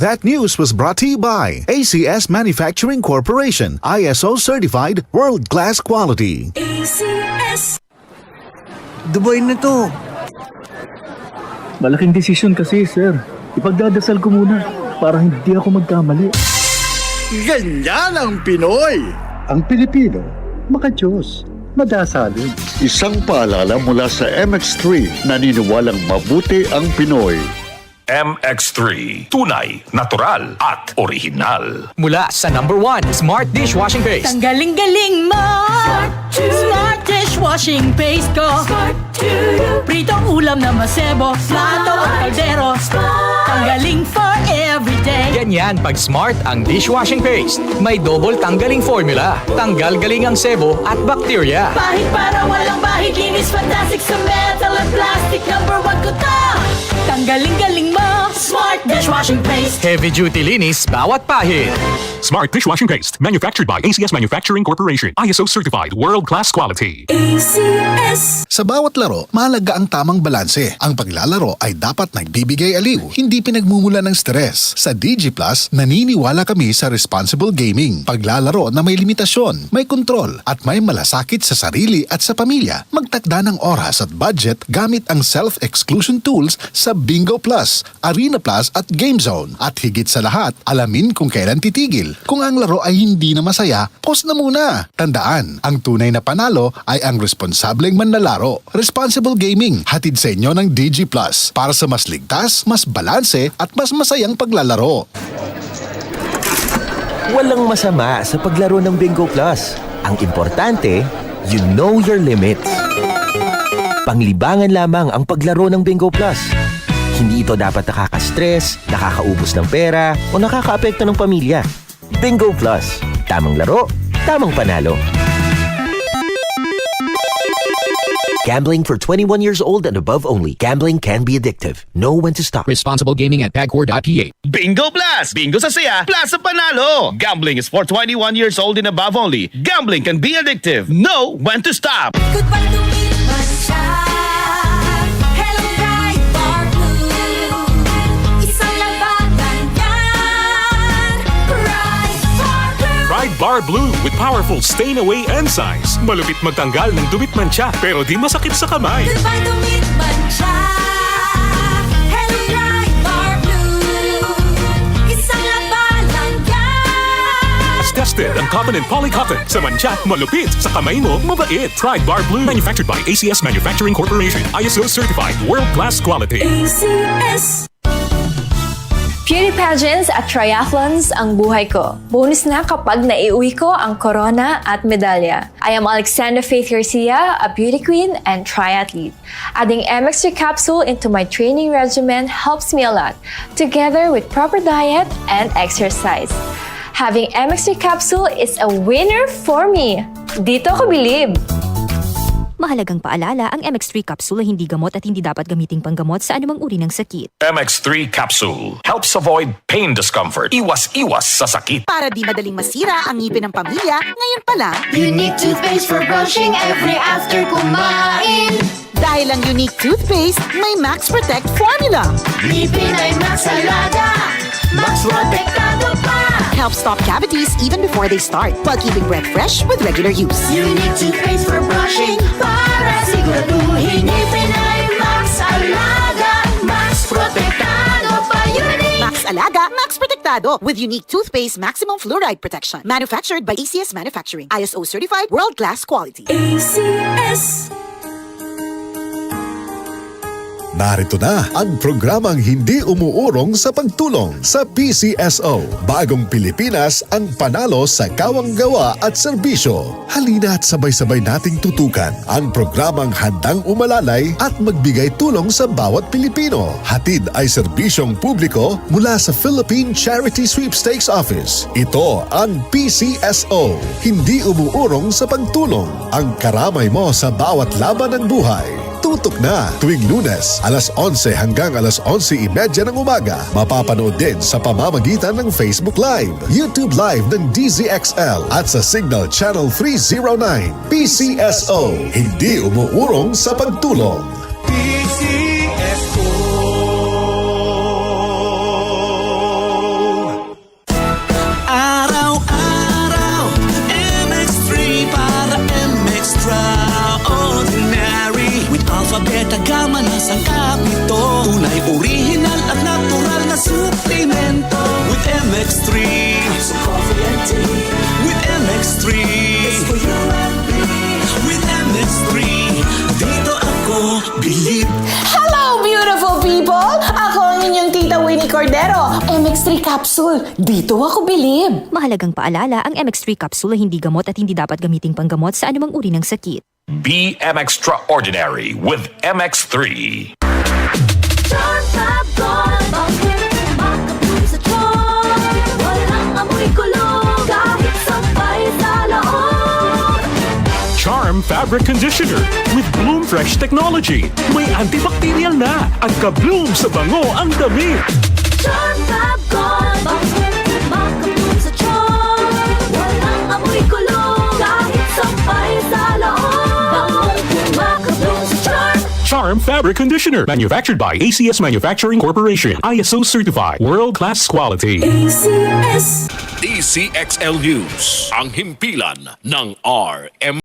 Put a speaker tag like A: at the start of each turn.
A: That news was brought to you by ACS Manufacturing Corporation, ISO certified world-class quality.
B: ACS.
C: Dubai na to.
D: Malaking desisyon kasi, sir. Ipagdadasal ko muna para hindi ako magkamali.
C: Ganyan ang Pinoy.
E: Ang Pilipino, makajos, madasalin.
F: Isang paalala mula sa MX3, naniniwalang mabuti ang Pinoy.
G: MX3. Tunay, natural, at original.
H: Mula sa #1 Smart Dishwashing Paste.
B: Ang galing-galing mo! Smart dishwashing paste ko. Pritong ulam na masebo, plato at kaldero. Tanggaling for everyday.
H: Ganyan pag Smart ang dishwashing paste. May double tanggaling formula. Tanggal galing ang sebo at bakterya.
B: Bahid para walang bahid, linis fantastic sa metal at plastic. #1 ko to! Tanggaling-galing mo! Smart dishwashing paste.
H: Heavy duty linis bawat pahid.
G: Smart Dishwashing Paste. Manufactured by ACS Manufacturing Corporation. ISO certified world-class quality.
B: ACS.
A: Sa bawat laro, mahalaga ang tamang balanse. Ang paglalaro ay dapat nagbibigay aliw, hindi pinagmumula ng stress. Sa DG Plus, naniniwala kami sa responsible gaming. Paglalaro na may limitasyon, may kontrol, at may malasakit sa sarili at sa pamilya. Magtakda ng oras at budget gamit ang self-exclusion tools sa Bingo Plus, Arena Plus at Game Zone. At higit sa lahat, alamin kung kailan titigil. Kung ang laro ay hindi na masaya, pause na muna. Tandaan, ang tunay na panalo ay ang responsableng manlalaro. Responsible Gaming, hatid sa inyo ng DG Plus para sa mas ligtas, mas balanse at mas masayang paglalaro.
I: Walang masama sa paglaro ng Bingo Plus. Ang importante, you know your limits. Panglibangan lamang ang paglaro ng Bingo Plus. Hindi ito dapat nakaka-stress, nakakaubos ng pera, o nakakaapekto ng pamilya. Bingo Plus. Tamang laro, tamang panalo. Gambling for 21 years old and above only. Gambling can be addictive. Know when to stop.
H: Responsible gaming at pagcore.ph.
J: Bingo Plus! Bingo sa saya, plus sa panalo! Gambling is for 21 years old and above only. Gambling can be addictive. Know when to stop!
B: Goodbye to me, Mancha. Hello, bright bar blue. Isang labatan yan. Bright bar blue.
G: Pride Bar Blue with powerful stain-away enzymes. Malupit magtanggal ng dumit mancha pero di masakit sa kamay.
B: Goodbye to me, Mancha. Hello, bright bar blue. Isang labanan yan.
G: As tested ang cotton and polycotton. Sa mancha, malupit. Sa kamay mo, mabait. Pride Bar Blue. Manufactured by ACS Manufacturing Corporation. ISO certified world-class quality.
B: ACS.
K: Beauty pageants at triathlons ang buhay ko. Bonus na kapag naiuwi ko ang corona at medalya. I am Alexandra Faith Garcia, a beauty queen and triathlete. Adding MX3 capsule into my training regimen helps me a lot, together with proper diet and exercise. Having MX3 capsule is a winner for me. Dito ko bilib.
L: Mahalagang paalala, ang MX3 capsule ay hindi gamot at hindi dapat gamiting panggamot sa anumang uri ng sakit.
G: MX3 capsule helps avoid pain discomfort. Iwas-iwas sa sakit.
M: Para di madaling masira ang ngipin ng pamilya, ngayon pa lang,
B: Unique toothpaste for brushing every after kumain.
M: dahil ang unique toothpaste may Max Protect formula.
B: Ngipin ay Max Alaga. Max Protektado pa.
M: Helps stop cavities even before they start, while keeping breath fresh with regular use.
B: Unique toothpaste for brushing para siguraduhin ngipin ay Max Alaga. Max Protektado pa. Unique.
M: Max Alaga, Max Protectado with unique toothpaste maximum fluoride protection. Manufactured by ACS Manufacturing. ISO certified world-class quality.
B: ACS.
A: Narito na ang programang hindi umuurong sa pagtulong sa PCSO. Bagong Pilipinas ang panalo sa kawang-gawa at serbisyo. Halina at sabay-sabay nating tutukan ang programang handang umalalay at magbigay tulong sa bawat Pilipino. Hatid ay serbisyong publiko mula sa Philippine Charity Sweepstakes Office. Ito ang PCSO. Hindi umuurong sa pagtulong. Ang karamay mo sa bawat laban ng buhay. Tutok na tuwing Lunes, alas 11 hanggang alas 11:30 ng umaga. Mapapanood din sa pamamagitan ng Facebook Live, YouTube Live ng DZXL at sa Signal Channel 309. PCSO, hindi umuurong sa pagtulong.
C: PCSO.
M: Cordero. MX3 capsule. Dito ako bilib.
L: Mahalagang paalala, ang MX3 capsule ay hindi gamot at hindi dapat gamiting panggamot sa anumang uri ng sakit.
G: Be extraordinary with MX3. Charm Fabric Conditioner with Bloom Fresh Technology. May antibacterial na at ka-bloom sa bango ang damit.
B: Charm Fab Gold Makabloom sa charm Walang amoy kulong Kahit sampay sa loob Makabloom sa charm
G: Charm Fabric Conditioner. Manufactured by ACS Manufacturing Corporation. ISO certified. World-class quality.
B: ACS
G: DCXL News. Ang himpilan ng RM.